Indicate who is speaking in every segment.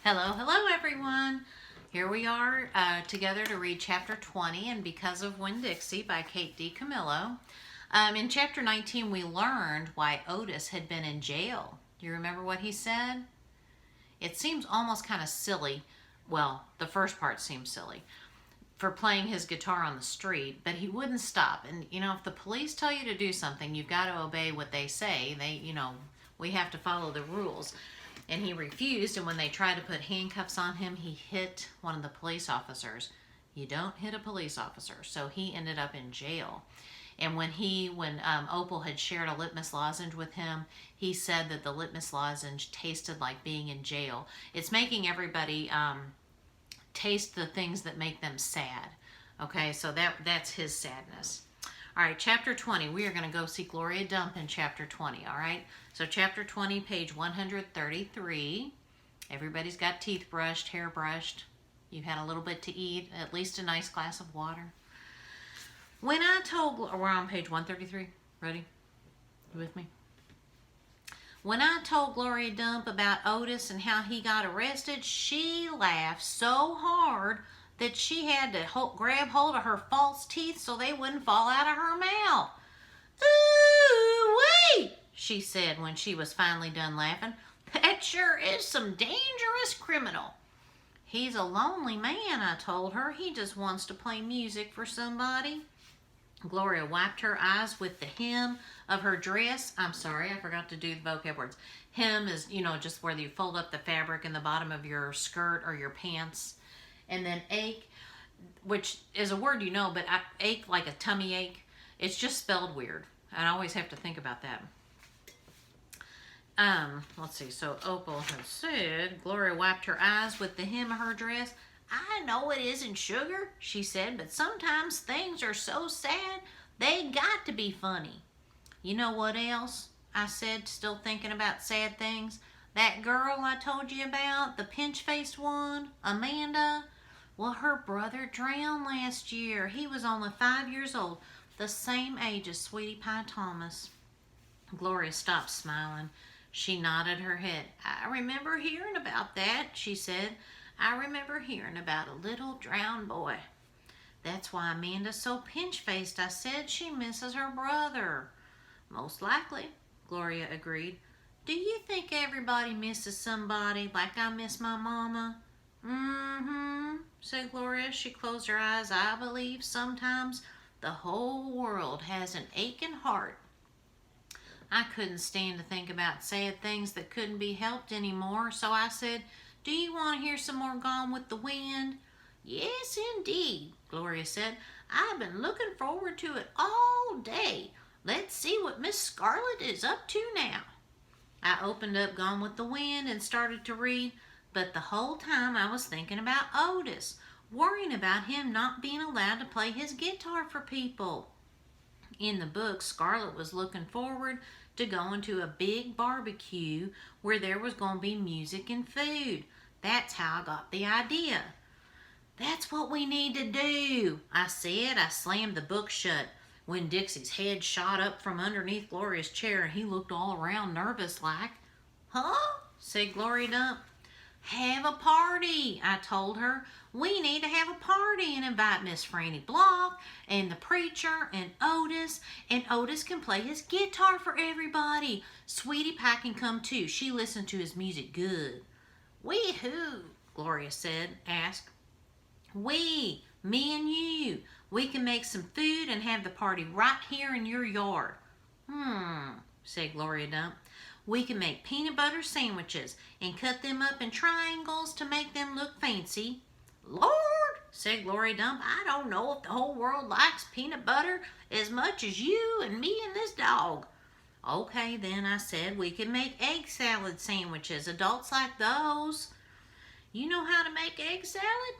Speaker 1: Hello, hello everyone. Here we are together to read chapter 20 and Because of Winn Dixie by Kate D. Camillo. In chapter 19 we learned why Otis had been in jail. Do you remember what he said? It seems almost kind of silly. Well, the first part seems silly for playing his guitar on the street, but he wouldn't stop. And if the police tell you to do something, you've got to obey what they say. We have to follow the rules. And he refused, and when they tried to put handcuffs on him, he hit one of the police officers. You don't hit a police officer. So he ended up in jail. And when Opal had shared a litmus lozenge with him, he said that the litmus lozenge tasted like being in jail. It's making everybody taste the things that make them sad. Okay, so that's his sadness. All right, chapter 20. We are going to go see Gloria Dump in chapter 20, all right? So chapter 20, page 133. Everybody's got teeth brushed, hair brushed. You've had a little bit to eat, at least a nice glass of water. We're on page 133. Ready? You with me? When I told Gloria Dump about Otis and how he got arrested, she laughed so hard that she had to grab hold of her false teeth so they wouldn't fall out of her mouth. Ooh, wait, she said when she was finally done laughing. That sure is some dangerous criminal. He's a lonely man, I told her. He just wants to play music for somebody. Gloria wiped her eyes with the hem of her dress. I'm sorry, I forgot to do the vocab words. Hem is, just where you fold up the fabric in the bottom of your skirt or your pants. And then ache, which is a word but ache like a tummy ache. It's just spelled weird. I always have to think about that. Let's see. So Opal had said, Gloria wiped her eyes with the hem of her dress. I know it isn't sugar, she said, but sometimes things are so sad, they got to be funny. You know what else? I said, still thinking about sad things. That girl I told you about, the pinch-faced one, Amanda. Well, her brother drowned last year. He was only 5 years old, the same age as Sweetie Pie Thomas. Gloria stopped smiling. She nodded her head. I remember hearing about that, she said. I remember hearing about a little drowned boy. That's why Amanda's so pinch-faced, I said. She misses her brother. Most likely, Gloria agreed. Do you think everybody misses somebody like I miss my mama? Mm-hmm, said Gloria. She closed her eyes. I believe sometimes the whole world has an aching heart. I couldn't stand to think about sad things that couldn't be helped anymore, so I said, do you want to hear some more Gone with the Wind? Yes, indeed, Gloria said. I've been looking forward to it all day. Let's see what Miss Scarlet is up to now. I opened up Gone with the Wind and started to read, but the whole time I was thinking about Otis, worrying about him not being allowed to play his guitar for people. In the book, Scarlet was looking forward to going to a big barbecue where there was going to be music and food. That's how I got the idea. That's what we need to do, I said. I slammed the book shut. Winn Dixie's head shot up from underneath Gloria's chair and he looked all around nervous like. Huh? Said Gloria Dump. Have a party, I told her. We need to have a party and invite Miss Franny Block and the preacher and Otis can play his guitar for everybody. Sweetie Pie can come too. She listened to his music good. We who? Gloria asked. We, me and you. We can make some food and have the party right here in your yard. Said Gloria Dump. We can make peanut butter sandwiches and cut them up in triangles to make them look fancy. Lord, said Gloria Dump, I don't know if the whole world likes peanut butter as much as you and me and this dog. Okay, then, I said, we can make egg salad sandwiches. Adults like those. You know how to make egg salad?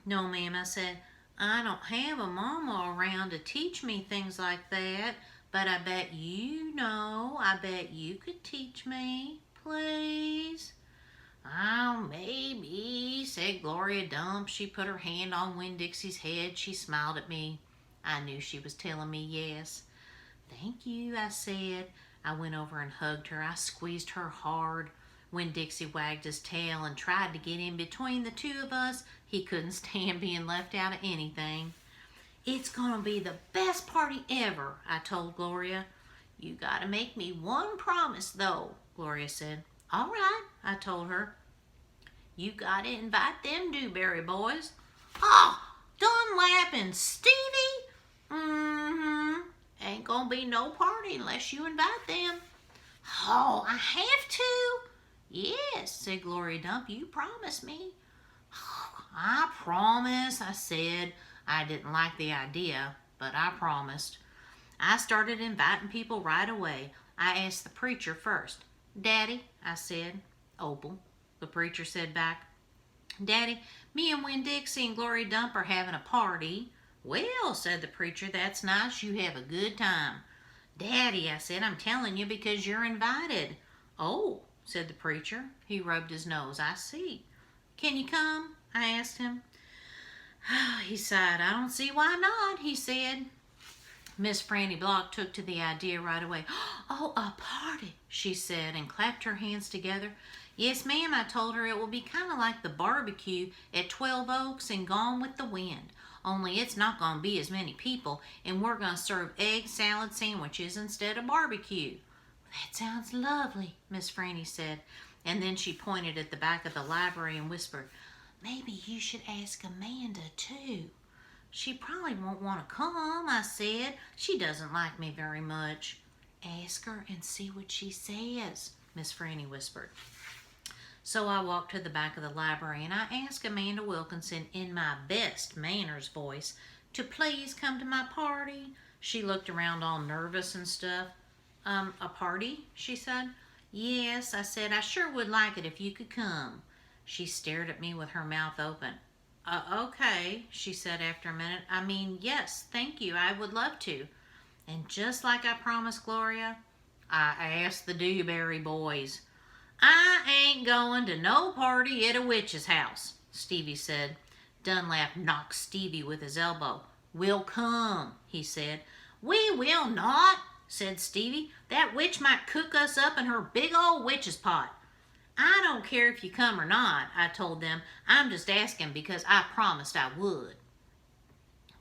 Speaker 1: No, ma'am, I said. I don't have a mama around to teach me things like that. But I bet you know. I bet you could teach me, please. Oh, maybe, said Gloria Dump. She put her hand on Winn Dixie's head. She smiled at me. I knew she was telling me yes. Thank you, I said. I went over and hugged her. I squeezed her hard. When Dixie wagged his tail and tried to get in between the two of us, he couldn't stand being left out of anything. "It's gonna be the best party ever," I told Gloria. "You gotta make me one promise, though," Gloria said. "All right," I told her. "You gotta invite them Dewberry boys." "Oh, Dunlap and Stevie?" "Ain't gonna be no party unless you invite them." "Oh, I have to?" "Yes," said Gloria Dump. "You promised me." "Oh, I promise," I said. I didn't like the idea, but I promised. I started inviting people right away. I asked the preacher first. "Daddy," I said. "Opal," the preacher said back. "Daddy, me and Winn Dixie and Gloria Dump are having a party." "Well," said the preacher, "that's nice. You have a good time." "Daddy," I said, "I'm telling you because you're invited." "Oh," said the preacher. He rubbed his nose. "I see. Can you come?" I asked him. He sighed. "I don't see why not," he said. Miss Franny Block took to the idea right away. "Oh, a party," she said, and clapped her hands together. "Yes, ma'am," I told her. "It will be kind of like the barbecue at 12 Oaks and Gone with the Wind. Only it's not going to be as many people, and we're going to serve egg salad sandwiches instead of barbecue." "That sounds lovely," Miss Franny said. And then she pointed at the back of the library and whispered, "Maybe you should ask Amanda, too." "She probably won't want to come," I said. "She doesn't like me very much." "Ask her and see what she says," Miss Franny whispered. So I walked to the back of the library and I asked Amanda Wilkinson in my best manners voice to please come to my party. She looked around all nervous and stuff. A party?" she said. "Yes," I said. "I sure would like it if you could come." She stared at me with her mouth open. Okay," she said after a minute. "I mean, yes, thank you. I would love to." And just like I promised Gloria, I asked the Dewberry boys. "I ain't going to no party at a witch's house," Stevie said. Dunlap knocked Stevie with his elbow. "We'll come," he said. "We will not," said Stevie. "That witch might cook us up in her big old witch's pot." "I don't care if you come or not," I told them. "I'm just asking because I promised I would."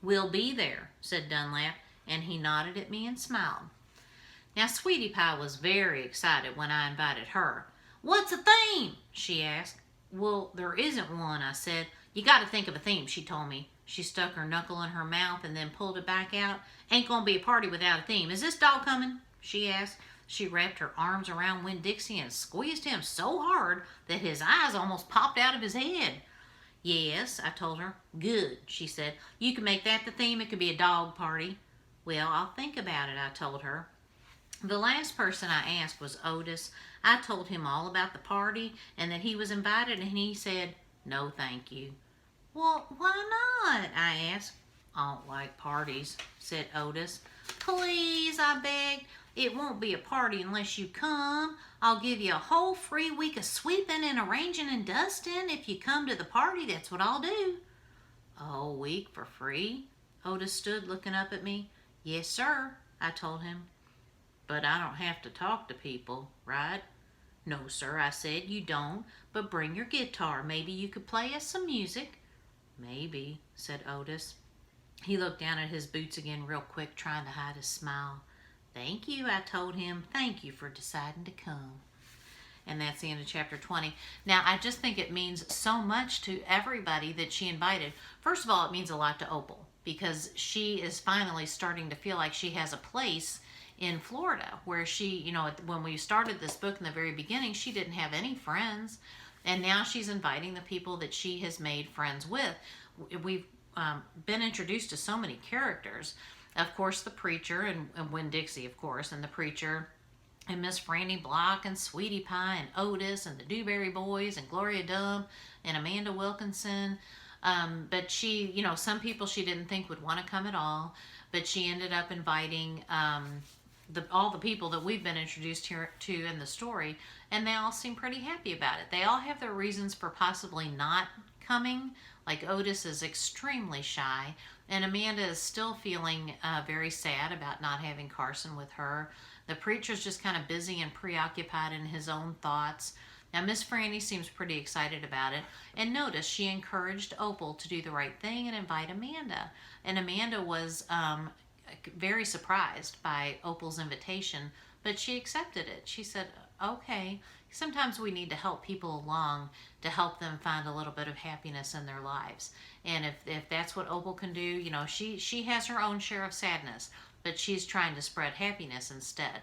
Speaker 1: "We'll be there," said Dunlap, and he nodded at me and smiled. Now, Sweetie Pie was very excited when I invited her. "What's the theme?" she asked. "Well, there isn't one," I said. "You got to think of a theme," she told me. She stuck her knuckle in her mouth and then pulled it back out. "Ain't gonna be a party without a theme. Is this dog coming?" she asked. She wrapped her arms around Winn Dixie and squeezed him so hard that his eyes almost popped out of his head. "Yes," I told her. "Good," she said. "You can make that the theme. It could be a dog party." "Well, I'll think about it," I told her. The last person I asked was Otis. I told him all about the party and that he was invited, and he said, "No, thank you." "Well, why not?" I asked. "I don't like parties," said Otis. "Please," I begged. "It won't be a party unless you come. I'll give you a whole free week of sweeping and arranging and dusting. If you come to the party, that's what I'll do." "A whole week for free?" Otis stood looking up at me. "Yes, sir," I told him. "But I don't have to talk to people, right?" "No, sir," I said, "you don't. But bring your guitar. Maybe you could play us some music." "Maybe," said Otis. He looked down at his boots again real quick, trying to hide his smile. "Thank you," I told him. "Thank you for deciding to come." And that's the end of chapter 20. Now, I just think it means so much to everybody that she invited. First of all, it means a lot to Opal because she is finally starting to feel like she has a place in Florida, where she, when we started this book in the very beginning, she didn't have any friends. And now she's inviting the people that she has made friends with. We've been introduced to so many characters. Of course, the preacher and Winn Dixie, of course, and the preacher and Miss Franny Block and Sweetie Pie and Otis and the Dewberry Boys and Gloria Dump and Amanda Wilkinson. But she, some people she didn't think would want to come at all. But she ended up inviting all the people that we've been introduced here to in the story, and they all seem pretty happy about it. They all have their reasons for possibly not coming. Like Otis is extremely shy, and Amanda is still feeling very sad about not having Carson with her. The preacher's just kind of busy and preoccupied in his own thoughts. Now, Miss Franny seems pretty excited about it. And notice she encouraged Opal to do the right thing and invite Amanda. And Amanda was very surprised by Opal's invitation, but she accepted it. She said, okay, sometimes we need to help people along to help them find a little bit of happiness in their lives. And if that's what Opal can do, you know, she has her own share of sadness, but she's trying to spread happiness instead.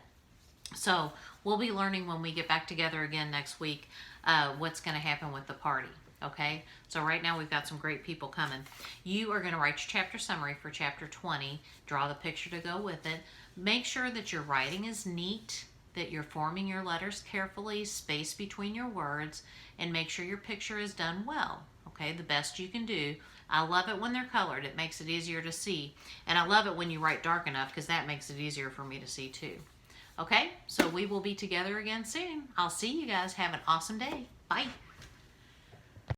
Speaker 1: So we'll be learning when we get back together again next week what's going to happen with the party. Okay, so right now we've got some great people coming. You are going to write your chapter summary for chapter 20, draw the picture to go with it. Make sure that your writing is neat, that you're forming your letters carefully, space between your words, and make sure your picture is done well. Okay, the best you can do. I love it when they're colored. It makes it easier to see. And I love it when you write dark enough because that makes it easier for me to see too. Okay, so we will be together again soon. I'll see you guys. Have an awesome day. Bye.